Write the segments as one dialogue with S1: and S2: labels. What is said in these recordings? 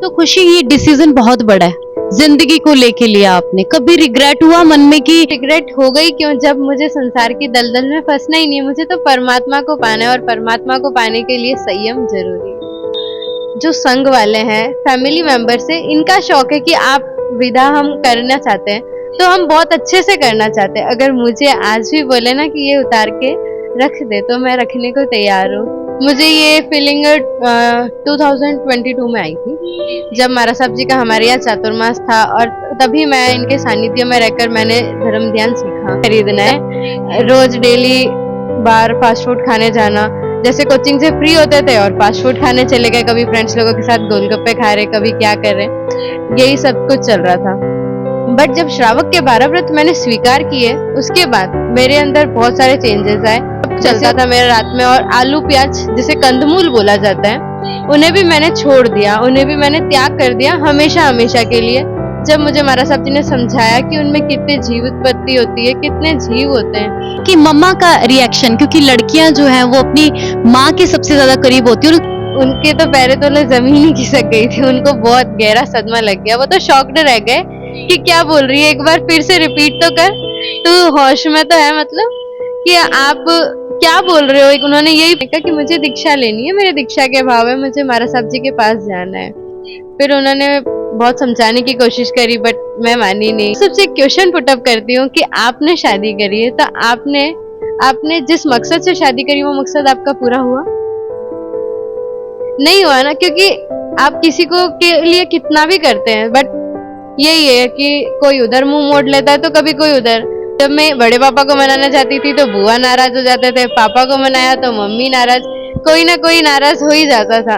S1: तो खुशी, ये डिसीजन बहुत बड़ा है, जिंदगी को लेके लिया आपने, कभी रिग्रेट हुआ मन में कि
S2: रिग्रेट हो गई क्यों, जब मुझे संसार की दलदल में फंसना ही नहीं है, मुझे तो परमात्मा को पाना है और परमात्मा को पाने के लिए संयम जरूरी है। जो संग वाले हैं फैमिली मेंबर से, इनका शौक है कि आप विदा हम करना चाहते हैं तो हम बहुत अच्छे से करना चाहते हैं। अगर मुझे आज भी बोले ना कि ये उतार के रख दे तो मैं रखने को तैयार हूँ। मुझे ये फीलिंग 2022 में आई थी, जब महाराज साहब जी का हमारे यहाँ चातुर्मास था, और तभी मैं इनके सानिध्य में रहकर मैंने धर्म ध्यान सीखा। खरीदना है रोज डेली बाहर फास्ट फूड खाने जाना, जैसे कोचिंग से फ्री होते थे और फास्ट फूड खाने चले गए, कभी फ्रेंड्स लोगों के साथ गोलगप्पे खा रहे, कभी क्या कर रहे, यही सब कुछ चल रहा था। बट जब श्रावक के 12 व्रत मैंने स्वीकार किए, उसके बाद मेरे अंदर बहुत सारे चेंजेस आए। चलता था मेरा रात में, और आलू प्याज जिसे कंदमूल बोला जाता है, उन्हें भी मैंने छोड़ दिया, उन्हें भी मैंने त्याग कर दिया हमेशा हमेशा के लिए। जब मुझे महाराज साहब जी ने समझाया कि उनमें कितनी जीव उत्पत्ति होती है, कितने जीव होते हैं।
S1: कि मम्मा का रिएक्शन, क्योंकि लड़कियां जो हैं वो अपनी माँ के सबसे ज्यादा करीब होती है,
S2: उनके तो पैरे तले जमीन ही खिसक गई थी, उनको बहुत गहरा सदमा लग गया। वो तो शॉक्ड रह गए कि क्या बोल रही है, एक बार फिर से रिपीट तो कर, तू होश में तो है, मतलब कि आप क्या बोल रहे हो। एक उन्होंने यही कहा कि मुझे दीक्षा लेनी है, मेरे दीक्षा के भाव है, मुझे महाराज साहब जी के पास जाना है। फिर उन्होंने बहुत समझाने की कोशिश करी, बट मैं मानी नहीं। सबसे क्वेश्चन पुटअप करती हूँ कि आपने शादी करी है तो आपने जिस मकसद से शादी करी वो मकसद आपका पूरा हुआ? नहीं हुआ ना, क्योंकि आप किसी को के लिए कितना भी करते हैं, बट यही है कि कोई उधर मुंह मोड़ लेता है तो कभी कोई उधर। जब मैं बड़े पापा को मनाना चाहती थी तो बुआ नाराज हो जाते थे, पापा को मनाया तो मम्मी नाराज, कोई ना कोई नाराज हो ही जाता था।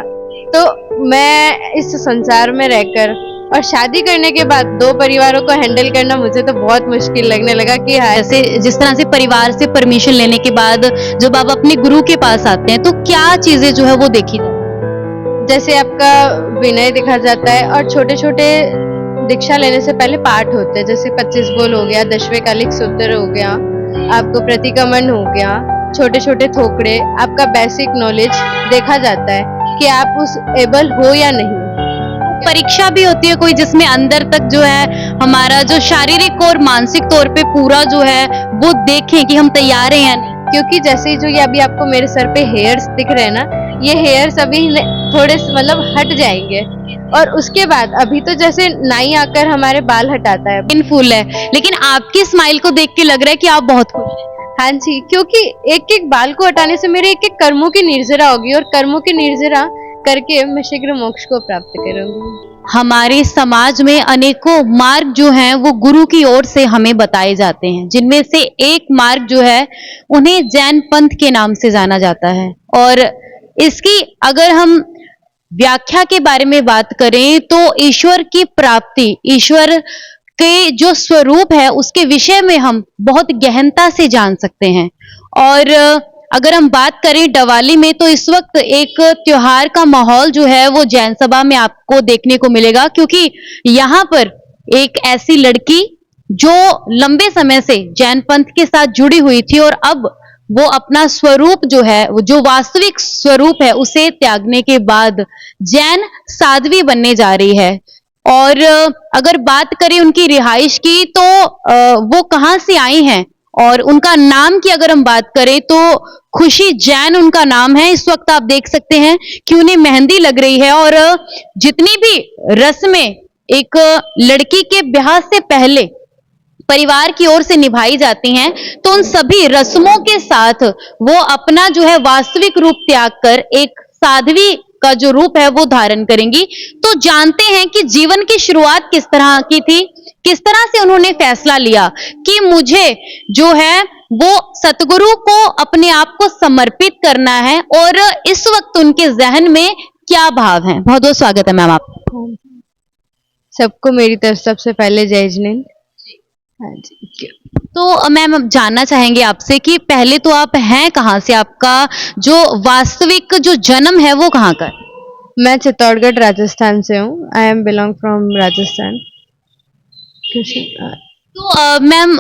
S2: तो मैं इस संसार में रहकर और शादी करने के बाद दो परिवारों को हैंडल करना मुझे तो बहुत मुश्किल लगने लगा। कि
S1: जैसे जिस तरह से परिवार से परमिशन लेने के बाद जब आप अपने गुरु के पास आते हैं तो क्या चीजें जो है वो देखी जाती हैं?
S2: जैसे आपका विनय देखा जाता है, और छोटे छोटे दीक्षा लेने से पहले पाठ होते हैं, जैसे 25 बोल हो गया, दशवेकालिक सूत्र हो गया, आपको प्रतिक्रमण हो गया, छोटे छोटे थोकड़े, आपका बेसिक नॉलेज देखा जाता है कि आप उस एबल हो या नहीं।
S1: परीक्षा भी होती है कोई, जिसमें अंदर तक जो है हमारा जो शारीरिक और मानसिक तौर पे पूरा जो है वो देखें कि हम तैयार हैं या नहीं।
S2: क्योंकि जैसे जो ये अभी आपको मेरे सर पे हेयर्स दिख रहे हैं ना, ये हेयर्स अभी थोड़े मतलब हट जाएंगे, और उसके बाद अभी तो जैसे नाई आकर हमारे बाल हटाता है,
S1: पेनफुल है, लेकिन आपकी स्माइल को देख के लग रहा है कि आप बहुत खुश हैं।
S2: हाँ जी, क्योंकि एक एक बाल को हटाने से मेरे एक एक कर्मों की निर्जरा होगी, और कर्मों की निर्जरा करके मैं शीघ्र मोक्ष को प्राप्त करूंगी।
S1: हमारे समाज में अनेकों मार्ग जो हैं वो गुरु की ओर से हमें बताए जाते हैं, जिनमें से एक मार्ग जो है उन्हें जैन पंथ के नाम से जाना जाता है। और इसकी अगर हम व्याख्या के बारे में बात करें तो ईश्वर की प्राप्ति, ईश्वर के जो स्वरूप है उसके विषय में हम बहुत गहनता से जान सकते हैं। और अगर हम बात करें दिवाली में तो इस वक्त एक त्योहार का माहौल जो है वो जैन सभा में आपको देखने को मिलेगा, क्योंकि यहाँ पर एक ऐसी लड़की जो लंबे समय से जैन पंथ के साथ जुड़ी हुई थी और अब वो अपना स्वरूप जो है, जो वास्तविक स्वरूप है, उसे त्यागने के बाद जैन साध्वी बनने जा रही है। और अगर बात करें उनकी रिहाइश की तो वो कहाँ से आई हैं और उनका नाम की अगर हम बात करें तो खुशी जैन उनका नाम है। इस वक्त आप देख सकते हैं कि उन्हें मेहंदी लग रही है, और जितनी भी रस्में एक लड़की के ब्याह से पहले परिवार की ओर से निभाई जाती हैं, तो उन सभी रस्मों के साथ वो अपना जो है वास्तविक रूप त्याग कर एक साध्वी का जो रूप है वो धारण करेंगी। तो जानते हैं कि जीवन की शुरुआत किस तरह की थी, किस तरह से उन्होंने फैसला लिया कि मुझे जो है वो सतगुरु को अपने आप को समर्पित करना है, और इस वक्त उनके जहन में क्या भाव है। बहुत बहुत स्वागत है मैम आपका।
S2: सबको मेरी तरफ सबसे पहले जय जिनेंद्र। हाँ जी।
S1: तो मैम अब जानना चाहेंगे आपसे कि पहले तो आप हैं कहाँ से, आपका जो वास्तविक जो जन्म है वो कहाँ का?
S2: मैं चित्तौड़गढ़ राजस्थान से हूँ। I am belong from Rajasthan.
S1: तो मैम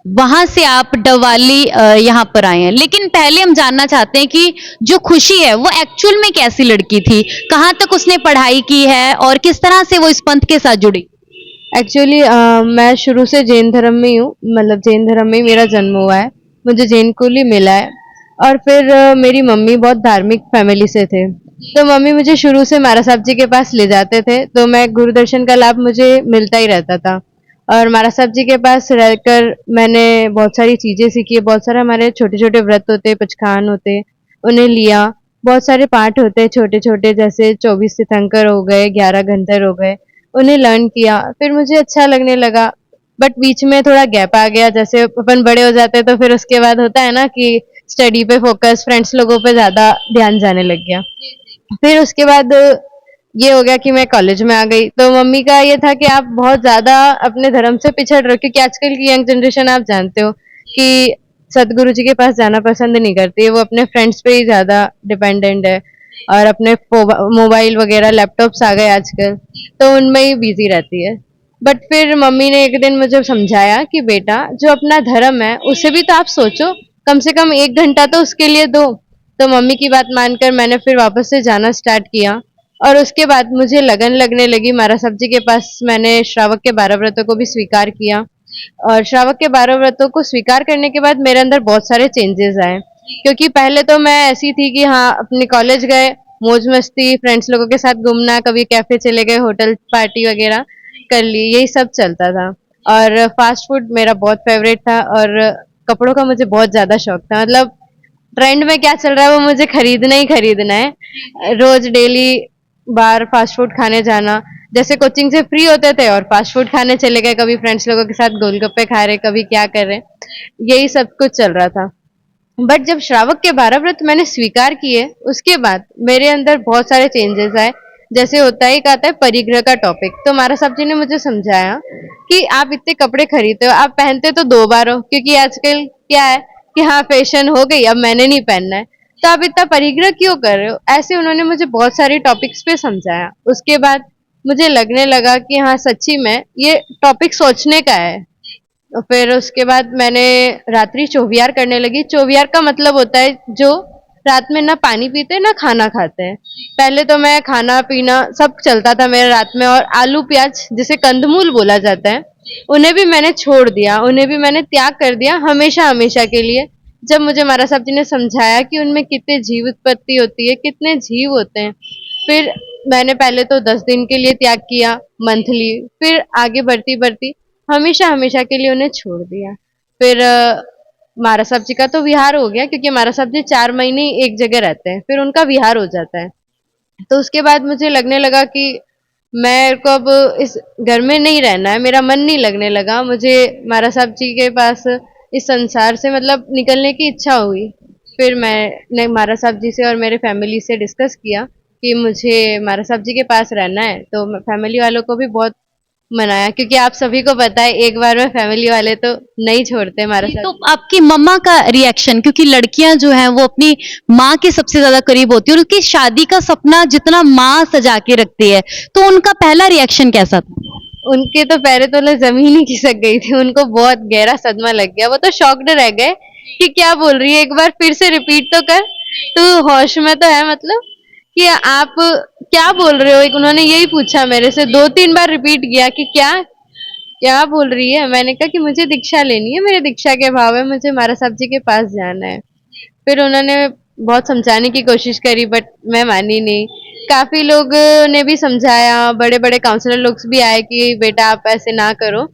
S1: वहां से आप डवाली यहाँ पर आए हैं। लेकिन पहले हम जानना चाहते हैं कि जो खुशी है वो एक्चुअल में कैसी लड़की थी, कहाँ तक उसने पढ़ाई की है और किस तरह से वो इस पंथ के साथ जुड़ी।
S2: एक्चुअली मैं शुरू से जैन धर्म में ही हूँ, मतलब जैन धर्म में ही मेरा जन्म हुआ है, मुझे जैन कुल ही मिला है। और फिर मेरी मम्मी बहुत धार्मिक फैमिली से थे, तो मम्मी मुझे शुरू से महाराज साहब जी के पास ले जाते थे, तो मैं गुरु दर्शन का लाभ मुझे मिलता ही रहता था। और महाराज साहब जी के पास रहकर मैंने बहुत सारी चीजें सीखी, बहुत सारे हमारे छोटे छोटे व्रत होते, पचखान होते, उन्हें लिया। बहुत सारे पाठ होते हैं छोटे छोटे, जैसे 24 तीर्थंकर हो गए, 11 घंटर हो गए, उन्हें लर्न किया। फिर मुझे अच्छा लगने लगा, बट बीच में थोड़ा गैप आ गया, जैसे अपन बड़े हो जाते हैं तो फिर उसके बाद होता है ना कि स्टडी पे फोकस, फ्रेंड्स लोगों पे ज्यादा ध्यान जाने लग गया। फिर उसके बाद ये हो गया कि मैं कॉलेज में आ गई, तो मम्मी का ये था कि आप बहुत ज्यादा अपने धर्म से पिछड़ रहे हो, क्योंकि आजकल की यंग जनरेशन आप जानते हो कि सदगुरु जी के पास जाना पसंद नहीं करती है, वो अपने फ्रेंड्स पे ही ज्यादा डिपेंडेंट है, और अपने मोबाइल वगैरह लैपटॉप्स आ गए आजकल, तो उनमें ही बिजी रहती है। बट फिर मम्मी ने एक दिन मुझे समझाया कि बेटा, जो अपना धर्म है उसे भी तो आप सोचो, कम से कम 1 घंटा तो उसके लिए दो। तो मम्मी की बात मानकर मैंने फिर वापस से जाना स्टार्ट किया, और उसके बाद मुझे लगन लगने लगी महाराज साहब जी के पास। मैंने श्रावक के 12 व्रतों को भी स्वीकार किया, और श्रावक के 12 व्रतों को स्वीकार करने के बाद मेरे अंदर बहुत सारे चेंजेस आए, क्योंकि पहले तो मैं ऐसी थी कि हाँ, अपने कॉलेज गए, मौज मस्ती, फ्रेंड्स लोगों के साथ घूमना, कभी कैफे चले गए, होटल पार्टी वगैरह कर ली, यही सब चलता था। और फास्ट फूड मेरा बहुत फेवरेट था, और कपड़ों का मुझे बहुत ज्यादा शौक था, मतलब ट्रेंड में क्या चल रहा है वो मुझे खरीदना ही खरीदना है। रोज डेली बाहर फास्ट फूड खाने जाना, जैसे कोचिंग से फ्री होते थे और फास्ट फूड खाने चले गए, कभी फ्रेंड्स लोगों के साथ गोलगप्पे खा रहे, कभी क्या कर रहे, यही सब कुछ चल रहा था। बट जब श्रावक के 12 व्रत मैंने स्वीकार किए, उसके बाद मेरे अंदर बहुत सारे चेंजेस आए। जैसे होता है, एक आता है परिग्रह का टॉपिक, तो महाराज साहब जी ने मुझे समझाया कि आप इतने कपड़े खरीदते हो, आप पहनते तो 2 बार हो, क्योंकि आजकल क्या है कि हाँ, फैशन हो गई, अब मैंने नहीं पहनना है, तो आप इतना परिग्रह क्यों कर रहे हो। ऐसे उन्होंने मुझे बहुत सारे टॉपिक्स पे समझाया। उसके बाद मुझे लगने लगा कि हाँ, सच्ची में ये टॉपिक सोचने का है। और फिर उसके बाद मैंने रात्रि चौविहार करने लगी। चौविहार का मतलब होता है जो रात में ना पानी पीते ना खाना खाते हैं। पहले तो मैं खाना पीना सब चलता था मेरा रात में, और आलू प्याज जिसे कंदमूल बोला जाता है, उन्हें भी मैंने छोड़ दिया, उन्हें भी मैंने त्याग कर दिया हमेशा हमेशा के लिए। जब मुझे महाराज साहब जी ने समझाया कि उनमें कितने जीव उत्पत्ति होती है, कितने जीव होते हैं, फिर मैंने पहले तो 10 दिन के लिए त्याग किया, मंथली, फिर आगे बढ़ती बढ़ती हमेशा हमेशा के लिए उन्हें छोड़ दिया। फिर महाराज साहब जी का तो विहार हो गया, क्योंकि महाराज साहब जी 4 महीने एक जगह रहते हैं, फिर उनका विहार हो जाता है। तो उसके बाद मुझे लगने लगा कि मेरे को अब इस घर में नहीं रहना है, मेरा मन नहीं लगने लगा, मुझे महाराज साहब जी के पास इस संसार से मतलब निकलने की इच्छा हुई। फिर मैंने महाराज साहब जी से और मेरे फैमिली से डिस्कस किया कि मुझे महाराज साहब जी के पास रहना है, तो फैमिली वालों को भी बहुत मनाया, क्योंकि आप सभी को पता है एक बार में फैमिली वाले तो नहीं छोड़ते हमारे साथ।
S1: तो आपकी मम्मा का रिएक्शन, क्योंकि लड़कियां जो हैं वो अपनी माँ के सबसे ज्यादा करीब होती है और उनकी शादी का सपना जितना माँ सजा के रखती है, तो उनका पहला रिएक्शन कैसा था।
S2: उनके तो पैरे तले जमीन ही खिसक गई थी, उनको बहुत गहरा सदमा लग गया, वो तो शॉक्ड रह गए कि क्या बोल रही है, एक बार फिर से रिपीट तो कर, तू होश में तो है, मतलब कि आप क्या बोल रहे हो। एक उन्होंने यही पूछा मेरे से, 2-3 बार रिपीट किया कि क्या क्या बोल रही है। मैंने कहा कि मुझे दीक्षा लेनी है, मेरे दीक्षा के भाव है, मुझे महाराज साहब जी के पास जाना है। फिर उन्होंने बहुत समझाने की कोशिश करी, बट मैं मानी नहीं। काफी लोग ने भी समझाया, बड़े बड़े काउंसलर लोग भी आए कि बेटा आप ऐसे ना करो,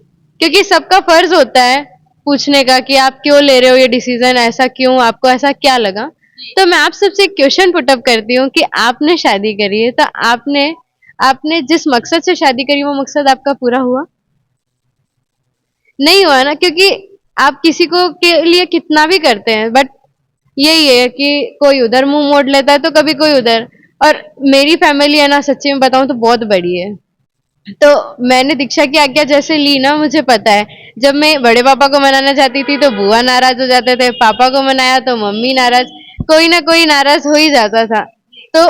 S2: क्योंकि सबका फर्ज होता है पूछने का कि आप क्यों ले रहे हो ये डिसीजन, ऐसा क्यों, आपको ऐसा क्या लगा। तो मैं आप सबसे एक क्वेश्चन पुटअप करती हूँ कि आपने शादी करी है, तो आपने आपने जिस मकसद से शादी करी वो मकसद आपका पूरा हुआ? नहीं हुआ ना, क्योंकि आप किसी को के लिए कितना भी करते हैं, बट यही है कि कोई उधर मुंह मोड़ लेता है तो कभी कोई उधर। और मेरी फैमिली है ना, सच्ची में बताऊं तो बहुत बड़ी है। तो मैंने दीक्षा की आज्ञा जैसे ली ना, मुझे पता है, जब मैं बड़े पापा को मनाना चाहती थी तो बुआ नाराज हो जाते थे, पापा को मनाया तो मम्मी नाराज, कोई ना कोई नाराज हो ही जाता था। तो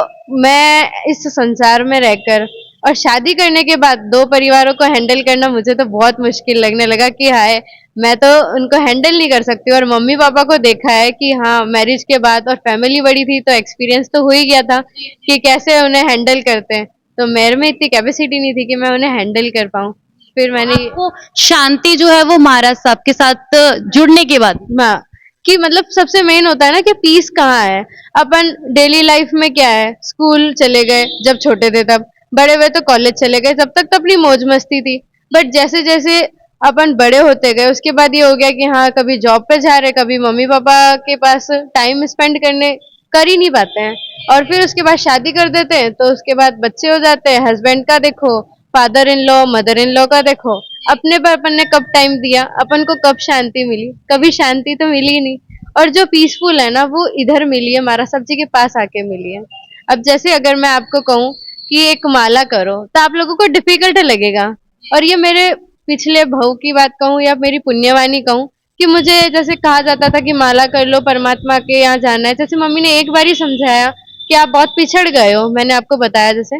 S2: मैं इस संसार में रहकर और शादी करने के बाद दो परिवारों को हैंडल करना मुझे तो बहुत मुश्किल लगने लगा कि हाय, मैं तो उनको हैंडल नहीं कर सकती। और मम्मी पापा को देखा है कि हाँ, मैरिज के बाद और फैमिली बड़ी थी तो एक्सपीरियंस तो हो ही गया था कि कैसे उन्हें हैंडल करते हैं। तो मेरे में इतनी कैपेसिटी नहीं थी कि मैं उन्हें हैंडल कर पाऊँ। फिर मैंने
S1: आपको शांति जो है वो महाराज साहब के साथ जुड़ने के बाद
S2: हाँ, कि मतलब सबसे मेन होता है ना कि पीस कहाँ है। अपन डेली लाइफ में क्या है, स्कूल चले गए जब छोटे थे, तब बड़े हुए तो कॉलेज चले गए, जब तक तो अपनी मौज मस्ती थी। बट जैसे जैसे अपन बड़े होते गए उसके बाद ये हो गया कि हाँ, कभी जॉब पे जा रहे, कभी मम्मी पापा के पास टाइम स्पेंड करने कर ही नहीं पाते हैं। और फिर उसके बाद शादी कर देते हैं तो उसके बाद बच्चे हो जाते हैं, हस्बैंड का देखो, father in law, mother in law का देखो, अपने पर अपन ने कब टाइम दिया, अपन को कब शांति मिली, कभी शांति तो मिली ही नहीं। और जो पीसफुल है ना वो इधर मिली है, महाराज साहब जी के पास आके मिली है। अब जैसे अगर मैं आपको कहूँ कि एक माला करो तो आप लोगों को डिफिकल्ट लगेगा। और ये मेरे पिछले भाव की बात कहूँ या मेरी पुण्यवानी कहूँ कि मुझे जैसे कहा जाता था कि माला कर लो, परमात्मा के यहाँ जाना है। जैसे मम्मी ने एक बार ही समझाया कि आप बहुत पिछड़ गए हो, मैंने आपको बताया जैसे,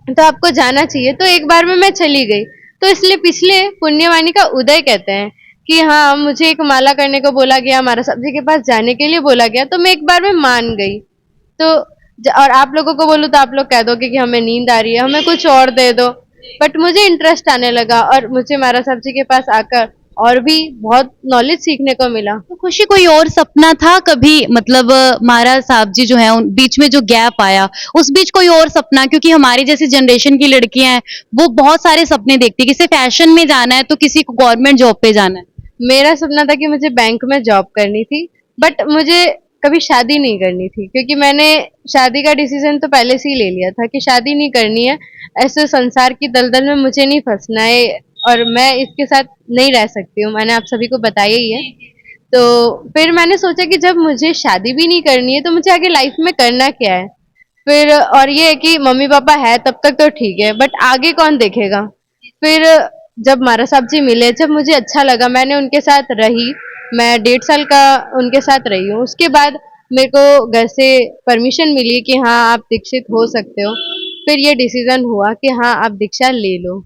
S2: तो आपको जाना चाहिए। तो एक बार में मैं चली गई। तो इसलिए पिछले पुण्यवाणी का उदय कहते हैं कि हाँ, मुझे एक माला करने को बोला गया, महाराज साहब जी के पास जाने के लिए बोला गया, तो मैं एक बार में मान गई। तो और आप लोगों को बोलूँ तो आप लोग कह दोगे कि हमें नींद आ रही है, हमें कुछ और दे दो। बट मुझे इंटरेस्ट आने लगा और मुझे महाराज साहब जी के पास आकर और भी बहुत नॉलेज सीखने को मिला।
S1: तो खुशी कोई और सपना था कभी, मतलब महाराज साहब जी जो है उन बीच में जो गैप आया उस बीच कोई और सपना, क्योंकि हमारी जैसी जनरेशन की लड़कियां हैं वो बहुत सारे सपने देखती है, किसी फैशन में जाना है तो किसी को गवर्नमेंट जॉब पे जाना है।
S2: मेरा सपना था कि मुझे बैंक में जॉब करनी थी, बट मुझे कभी शादी नहीं करनी थी, क्योंकि मैंने शादी का डिसीजन तो पहले से ही ले लिया था कि शादी नहीं करनी है। ऐसे संसार की दलदल में मुझे नहीं फंसना है और मैं इसके साथ नहीं रह सकती हूँ, मैंने आप सभी को बताया ही है। तो फिर मैंने सोचा कि जब मुझे शादी भी नहीं करनी है तो मुझे आगे लाइफ में करना क्या है। फिर और ये है कि मम्मी पापा है तब तक तो ठीक है, बट आगे कौन देखेगा। फिर जब महाराज साहब जी मिले, जब मुझे अच्छा लगा, मैंने उनके साथ रही, मैं 1.5 साल का उनके साथ रही हूँ। उसके बाद मेरे को घर से परमिशन मिली कि हाँ, आप दीक्षित हो सकते हो। फिर ये डिसीजन हुआ कि हाँ, आप दीक्षा ले लो।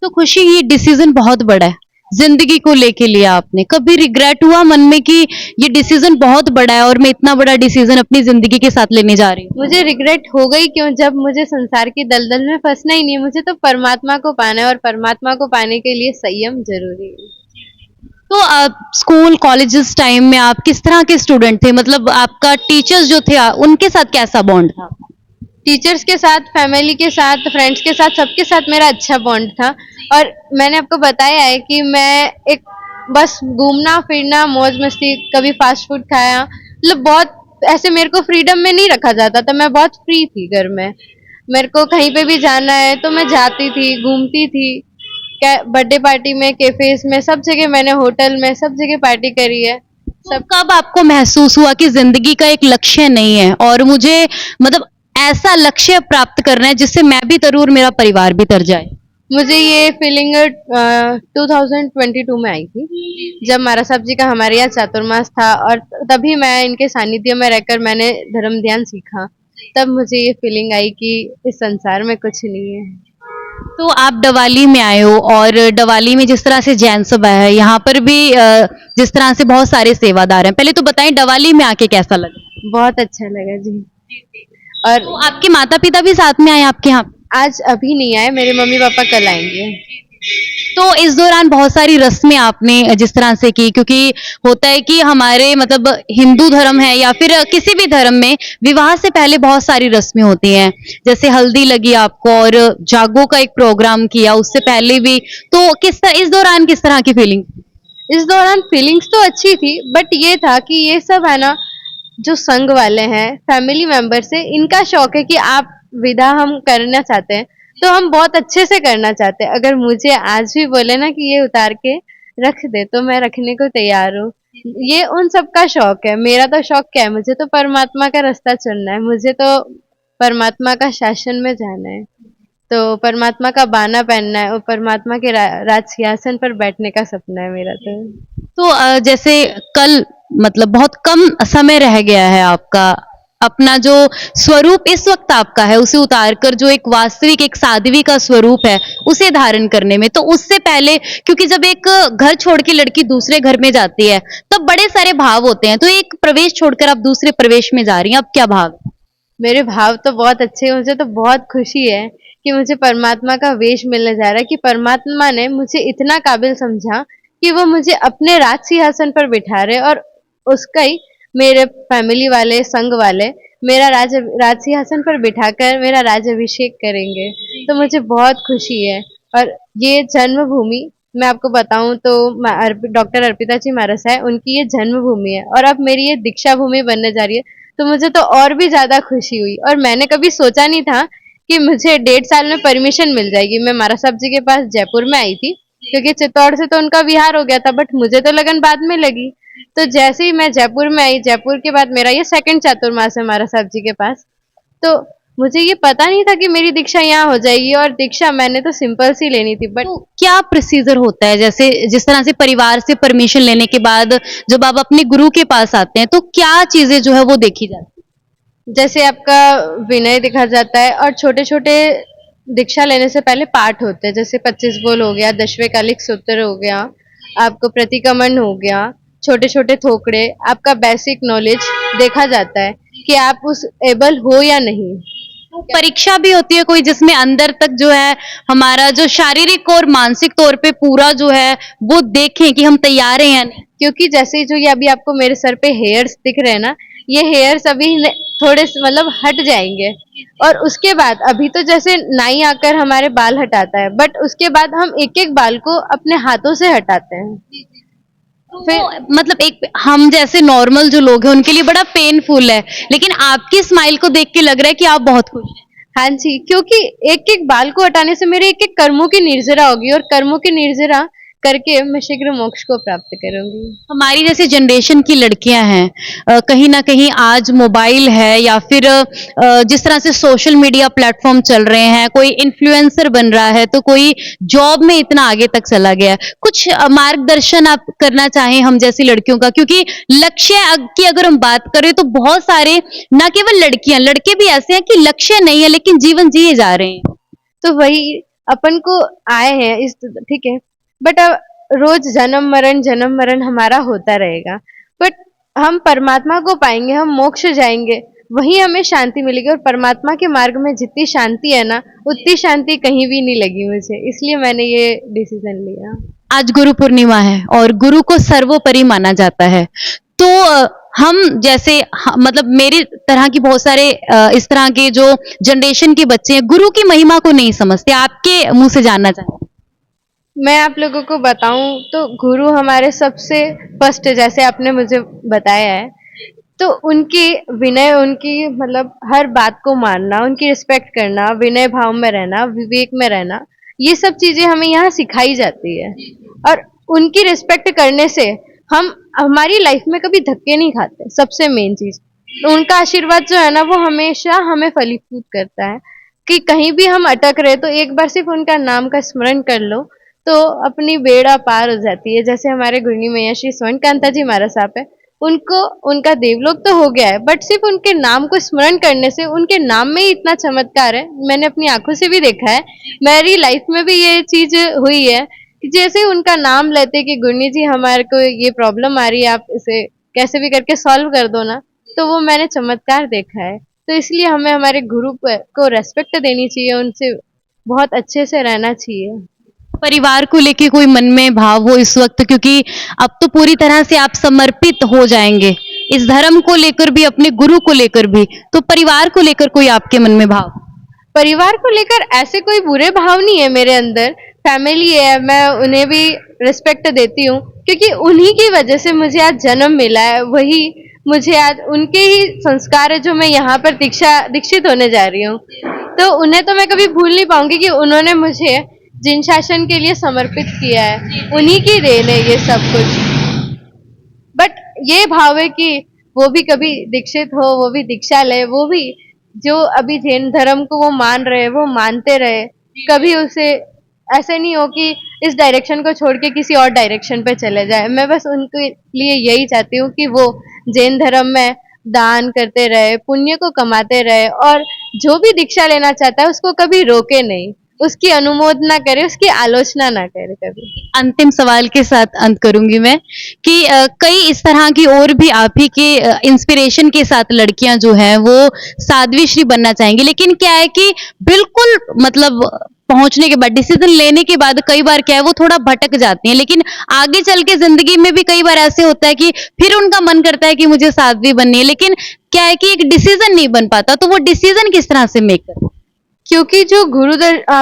S1: तो खुशी ये डिसीजन बहुत बड़ा है, जिंदगी को लेके लिया आपने, कभी रिग्रेट हुआ मन में कि ये डिसीजन बहुत बड़ा है और मैं इतना बड़ा डिसीजन अपनी जिंदगी के साथ लेने जा रही हूँ?
S2: मुझे रिग्रेट हो गई क्यों, जब मुझे संसार की दलदल में फंसना ही नहीं है, मुझे तो परमात्मा को पाना है और परमात्मा को पाने के लिए संयम जरूरी है।
S1: तो आप स्कूल कॉलेजेस टाइम में आप किस तरह के स्टूडेंट थे, मतलब आपका टीचर्स जो थे उनके साथ कैसा बॉन्ड था?
S2: टीचर्स के साथ, फैमिली के साथ, फ्रेंड्स के साथ, सबके साथ मेरा अच्छा बॉन्ड था। और मैंने आपको बताया है कि मैं एक बस घूमना फिरना, मौज मस्ती, कभी फास्ट फूड खाया, मतलब बहुत ऐसे मेरे को फ्रीडम में नहीं रखा जाता था। मैं बहुत फ्री थी घर में, मेरे को कहीं पे भी जाना है तो मैं जाती थी, घूमती थी। बर्थडे पार्टी में, कैफेज में, सब जगह मैंने, होटल में, सब जगह पार्टी करी है।
S1: तो कब आपको महसूस हुआ कि जिंदगी का एक लक्ष्य नहीं है और मुझे मतलब ऐसा लक्ष्य प्राप्त करना है जिससे मैं भी तरूँ और मेरा परिवार भी तर जाए?
S2: मुझे ये फीलिंग 2022 में आई थी, जब महाराज साहब जी का हमारे यहाँ चातुर्मास था और तभी मैं इनके सानिध्य में रहकर मैंने धर्म ध्यान सीखा। तब मुझे ये फीलिंग आई कि इस संसार में कुछ नहीं है।
S1: तो आप डवाली में आए हो और डवाली में जिस तरह से जैन सभा है, यहाँ पर भी जिस तरह से बहुत सारे सेवादार हैं, पहले तो बताएं डवाली में आके कैसा लगा?
S2: बहुत अच्छा लगा जी। और
S1: तो आपके माता पिता भी साथ में आए आपके यहाँ?
S2: आज अभी नहीं आए, मेरे मम्मी पापा कल आएंगे।
S1: तो इस दौरान बहुत सारी रस्में आपने जिस तरह से की, क्योंकि होता है कि हमारे मतलब हिंदू धर्म है या फिर किसी भी धर्म में विवाह से पहले बहुत सारी रस्में होती हैं, जैसे हल्दी लगी आपको और जागो का एक प्रोग्राम किया उससे पहले भी। तो किस तरह इस दौरान किस तरह की फीलिंग?
S2: इस दौरान फीलिंग्स तो अच्छी थी, बट ये था कि ये सब है ना, जो संघ वाले हैं, फैमिली मेंबर से, इनका शौक है कि आप विदा हम करना चाहते हैं तो हम बहुत अच्छे से करना चाहते हैं। अगर मुझे आज भी बोले ना कि ये उतार के रख दे तो मैं रखने को तैयार हूँ। ये उन सबका शौक है, मेरा तो शौक क्या है, मुझे तो परमात्मा का रास्ता चुनना है, मुझे तो परमात्मा का शासन में जाना है, तो परमात्मा का बाना पहनना है और परमात्मा के राज सिंहासन पर बैठने का सपना है मेरा तो।
S1: तो जैसे कल मतलब बहुत कम समय रह गया है आपका अपना जो स्वरूप इस वक्त आपका है उसे उतार कर जो एक वास्तविक एक साध्वी का स्वरूप है उसे धारण करने में, तो उससे पहले क्योंकि जब एक घर छोड़ के लड़की दूसरे घर में जाती है तब बड़े सारे भाव होते हैं, तो एक प्रवेश छोड़कर आप दूसरे प्रवेश में जा रही हैं, अब क्या भाव है?
S2: मेरे भाव तो बहुत अच्छे हैं, मुझे तो बहुत खुशी है कि मुझे परमात्मा का वेश मिलने जा रहा है, कि परमात्मा ने मुझे इतना काबिल समझा कि वो मुझे अपने राज सिंहासन पर बिठा रहे, और उसका ही मेरे फैमिली वाले, संघ वाले मेरा राज सिंहासन पर बिठाकर मेरा राज्याभिषेक करेंगे। तो मुझे बहुत खुशी है। और ये जन्मभूमि मैं आपको बताऊं तो डॉक्टर अर्पिता जी मारसा है, उनकी ये जन्मभूमि है, और अब मेरी ये दीक्षा भूमि बनने जा रही है। तो मुझे तो और भी ज्यादा खुशी हुई, और मैंने कभी सोचा नहीं था कि मुझे 1.5 साल में परमिशन मिल जाएगी। मैं मारा साहब जी के पास जयपुर में आई थी, क्योंकि चित्तौड़ से तो उनका विहार हो गया था, बट मुझे तो लगन बाद में लगी। तो जैसे ही मैं जयपुर में आई, जयपुर के बाद मेरा ये सेकंड चातुर्मास है मारा साहब जी के पास, तो मुझे ये पता नहीं था कि मेरी दीक्षा यहाँ हो जाएगी। और दीक्षा मैंने तो सिंपल सी लेनी थी, बट
S1: तो क्या प्रोसीजर होता है, जैसे जिस तरह से परिवार से परमिशन लेने के बाद जब आप अपने गुरु के पास आते हैं तो क्या चीजें जो है वो देखी जाती
S2: जैसे आपका विनय दिखा जाता है, और छोटे छोटे दीक्षा लेने से पहले पाठ होते हैं, जैसे 25 बोल हो गया, दशवें कालिक सूत्र हो गया, आपको प्रतिक्रमण हो गया, छोटे छोटे थोकड़े, आपका बेसिक नॉलेज देखा जाता है कि आप उस एबल हो या नहीं।
S1: है? परीक्षा भी होती है कोई जिसमें अंदर तक जो है हमारा जो शारीरिक और मानसिक तौर पे पूरा जो है वो देखें कि हम तैयार हैं या नहीं?
S2: क्योंकि जैसे जो ये अभी आपको मेरे सर पे हेयर्स दिख रहे हैं ना, ये हेयर्स अभी थोड़े से मतलब हट जाएंगे, और उसके बाद अभी तो जैसे नाई आकर हमारे बाल हटाता है, बट उसके बाद हम एक एक बाल को अपने हाथों से हटाते हैं। फिर
S1: तो मतलब एक हम जैसे नॉर्मल जो लोग हैं उनके लिए बड़ा पेनफुल है, लेकिन आपकी स्माइल को देख के लग रहा है कि आप बहुत खुश हैं।
S2: हाँ जी, क्योंकि एक एक बाल को हटाने से मेरे एक एक कर्मों की निर्जरा होगी, और कर्मों की निर्जरा करके मैं शीघ्र मोक्ष को प्राप्त करूंगी।
S1: हमारी जैसे जनरेशन की लड़कियां हैं, कहीं ना कहीं आज मोबाइल है या फिर जिस तरह से सोशल मीडिया प्लेटफॉर्म चल रहे हैं, कोई इन्फ्लुएंसर बन रहा है तो कोई जॉब में इतना आगे तक चला गया है, कुछ मार्गदर्शन आप करना चाहें हम जैसी लड़कियों का, क्योंकि लक्ष्य की अगर हम बात करें तो बहुत सारे ना केवल लड़कियां, लड़के भी ऐसे हैं कि लक्ष्य नहीं है लेकिन जीवन जिए जा रहे हैं।
S2: तो वही अपन को आए हैं इस, ठीक है, बट रोज जन्म मरण हमारा होता रहेगा, बट हम परमात्मा को पाएंगे, हम मोक्ष जाएंगे, वहीं हमें शांति मिलेगी। और परमात्मा के मार्ग में जितनी शांति है ना, उतनी शांति कहीं भी नहीं लगी मुझे, इसलिए मैंने ये डिसीजन लिया।
S1: आज गुरु पूर्णिमा है और गुरु को सर्वोपरि माना जाता है, तो हम जैसे मतलब मेरी तरह की बहुत सारे इस तरह के जो जनरेशन के बच्चे हैं गुरु की महिमा को नहीं समझते, आपके मुंह से जानना चाहते हैं।
S2: मैं आप लोगों को बताऊं तो गुरु हमारे सबसे फर्स्ट, जैसे आपने मुझे बताया है, तो उनकी विनय, उनकी मतलब हर बात को मानना, उनकी रिस्पेक्ट करना, विनय भाव में रहना, विवेक में रहना, ये सब चीजें हमें यहाँ सिखाई जाती है। और उनकी रिस्पेक्ट करने से हम हमारी लाइफ में कभी धक्के नहीं खाते, सबसे मेन चीज। तो उनका आशीर्वाद जो है ना, वो हमेशा हमें फलीभूत करता है, कि कहीं भी हम अटक रहे तो एक बार सिर्फ उनका नाम का स्मरण कर लो तो अपनी बेड़ा पार हो जाती है। जैसे हमारे गुरनी मैया श्री स्वर्ण कांता जी महाराज साहब है, उनको उनका देवलोक तो हो गया है, बट सिर्फ उनके नाम को स्मरण करने से, उनके नाम में ही इतना चमत्कार है, मैंने अपनी आंखों से भी देखा है, मेरी लाइफ में भी ये चीज हुई है कि जैसे उनका नाम लेते कि गुरनी जी हमारे को ये प्रॉब्लम आ रही है, आप इसे कैसे भी करके सॉल्व कर दो ना, तो वो मैंने चमत्कार देखा है। तो इसलिए हमें हमारे गुरु को रेस्पेक्ट देनी चाहिए, उनसे बहुत अच्छे से रहना चाहिए।
S1: परिवार को लेके कोई मन में भाव हो इस वक्त, क्योंकि अब तो पूरी तरह से आप समर्पित हो जाएंगे इस धर्म को लेकर भी, अपने गुरु को लेकर भी, तो परिवार को लेकर कोई आपके मन में भाव?
S2: परिवार को लेकर ऐसे कोई बुरे भाव नहीं है मेरे अंदर, फैमिली है, मैं उन्हें भी रिस्पेक्ट देती हूँ, क्योंकि उन्हीं की वजह से मुझे आज जन्म मिला है, वही मुझे आज उनके ही संस्कार है जो मैं यहाँ पर दीक्षित होने जा रही हूँ। तो उन्हें तो मैं कभी भूल नहीं पाऊंगी कि उन्होंने मुझे जिन शासन के लिए समर्पित किया है, उन्हीं की देन है ये सब कुछ। बट ये भाव है कि वो भी कभी दीक्षित हो, वो भी दीक्षा ले, वो भी जो अभी जैन धर्म को वो मान रहे, वो मानते रहे, कभी उसे ऐसे नहीं हो कि इस डायरेक्शन को छोड़ के किसी और डायरेक्शन पे चले जाए। मैं बस उनके लिए यही चाहती हूँ कि वो जैन धर्म में दान करते रहे, पुण्य को कमाते रहे और जो भी दीक्षा लेना चाहता है उसको कभी रोके नहीं, उसकी अनुमोदना करे, उसकी आलोचना ना करे कभी।
S1: अंतिम सवाल के साथ अंत करूंगी मैं कि कई इस तरह की और भी आप ही के इंस्पिरेशन के साथ लड़कियां जो हैं वो साध्वी श्री बनना चाहेंगी, लेकिन क्या है कि बिल्कुल मतलब पहुंचने के बाद डिसीजन लेने के बाद कई बार क्या है वो थोड़ा भटक जाती हैं, लेकिन आगे चल के जिंदगी में भी कई बार ऐसे होता है कि फिर उनका मन करता है कि मुझे साध्वी बननी है, लेकिन क्या है कि एक डिसीजन नहीं बन पाता, तो वो डिसीजन किस तरह से मेक करें?
S2: क्योंकि जो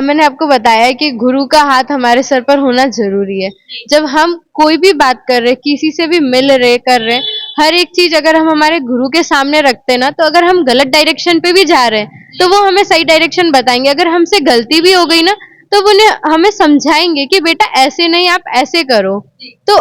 S2: मैंने आपको बताया है कि गुरु का हाथ हमारे सर पर होना जरूरी है। जब हम कोई भी बात कर रहे, किसी से भी मिल रहे, कर रहे, हर एक चीज अगर हम हमारे गुरु के सामने रखते हैं ना, तो अगर हम गलत डायरेक्शन पे भी जा रहे हैं तो वो हमें सही डायरेक्शन बताएंगे। अगर हमसे गलती भी हो गई ना, तो वो हमें समझाएंगे कि बेटा ऐसे नहीं, आप ऐसे करो। तो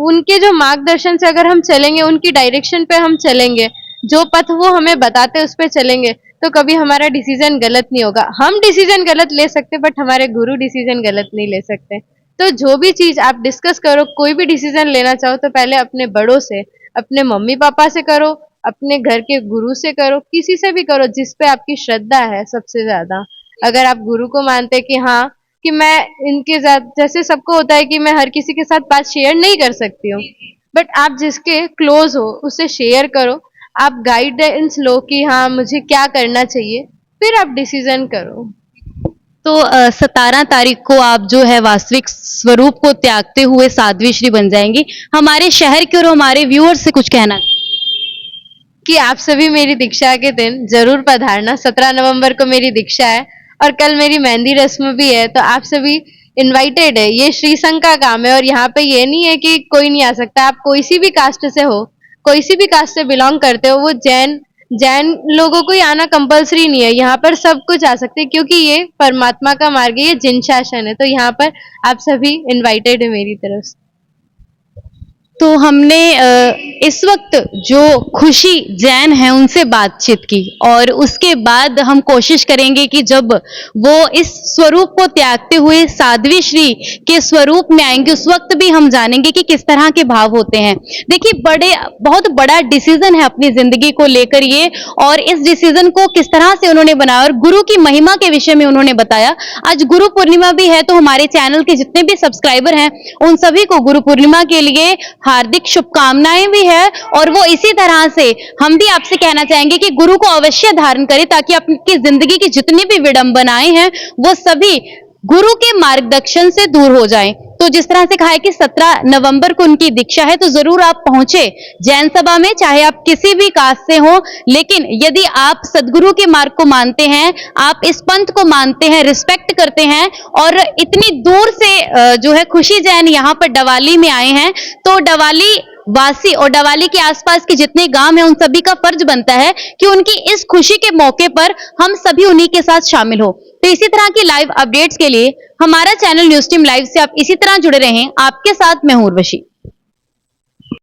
S2: उनके जो मार्गदर्शन से अगर हम चलेंगे, उनकी डायरेक्शन पे हम चलेंगे, जो पथ वो हमें बताते उस पे चलेंगे, तो कभी हमारा डिसीजन गलत नहीं होगा। हम डिसीजन गलत ले सकते, बट हमारे गुरु डिसीजन गलत नहीं ले सकते। तो जो भी चीज आप डिस्कस करो, कोई भी डिसीजन लेना चाहो, तो पहले अपने बड़ों से, अपने मम्मी पापा से करो, अपने घर के गुरु से करो, किसी से भी करो जिस पे आपकी श्रद्धा है सबसे ज्यादा। अगर आप गुरु को मानते कि हाँ, कि मैं इनके साथ, जैसे सबको होता है कि मैं हर किसी के साथ बात शेयर नहीं कर सकती हूँ, बट आप जिसके क्लोज हो उससे शेयर करो, आप गाइडेंस लो कि हाँ मुझे क्या करना चाहिए, फिर आप डिसीजन करो।
S1: तो 17 तारीख को आप जो है वास्तविक स्वरूप को त्यागते हुए साध्वी श्री बन जाएंगी। हमारे शहर के और हमारे व्यूअर्स से कुछ कहना
S2: कि आप सभी मेरी दीक्षा के दिन जरूर पधारना। 17 नवंबर को मेरी दीक्षा है और कल मेरी मेहंदी रस्म भी है, तो आप सभी इनवाइटेड है। ये श्री संघ का काम है और यहाँ पे ये नहीं है कि कोई नहीं आ सकता। आप कोई सी भी कास्ट से हो, कोई सी भी कास्ट से बिलोंग करते हो, वो जैन लोगों को ही आना कंपलसरी नहीं है। यहाँ पर सब कुछ आ सकते हैं, क्योंकि ये परमात्मा का मार्ग है, ये जिन शासन है। तो यहाँ पर आप सभी इनवाइटेड है मेरी तरफ से।
S1: तो हमने इस वक्त जो खुशी जैन है उनसे बातचीत की और उसके बाद हम कोशिश करेंगे कि जब वो इस स्वरूप को त्यागते हुए साध्वी श्री के स्वरूप में आएंगे उस वक्त भी हम जानेंगे कि किस तरह के भाव होते हैं। देखिए बहुत बड़ा डिसीजन है अपनी जिंदगी को लेकर ये, और इस डिसीजन को किस तरह से उन्होंने बनाया और गुरु की महिमा के विषय में उन्होंने बताया। आज गुरु पूर्णिमा भी है, तो हमारे चैनल के जितने भी सब्सक्राइबर हैं उन सभी को गुरु पूर्णिमा के लिए हार्दिक शुभकामनाएं भी है। और वो इसी तरह से हम भी आपसे कहना चाहेंगे कि गुरु को अवश्य धारण करें, ताकि आपकी जिंदगी की जितनी भी विडंबनाएं हैं वो सभी गुरु के मार्गदर्शन से दूर हो जाएं। तो जिस तरह से कहा है कि 17 नवंबर को उनकी दीक्षा है, तो जरूर आप पहुंचे जैन सभा में, चाहे आप किसी भी कास्ट से हो। लेकिन यदि आप सदगुरु के मार्ग को मानते हैं, आप इस पंथ को मानते हैं, रिस्पेक्ट करते हैं और इतनी दूर से जो है खुशी जैन यहाँ पर डवाली में आए हैं, तो डवाली वासी और डवाली के आसपास के जितने गांव हैं उन सभी का फर्ज बनता है कि उनकी इस खुशी के मौके पर हम सभी उन्हीं के साथ शामिल हो। तो इसी तरह की लाइव अपडेट्स के लिए हमारा चैनल न्यूज़ टीम लाइव से आप इसी तरह जुड़े रहें। आपके साथ मैं हूं उर्वशी।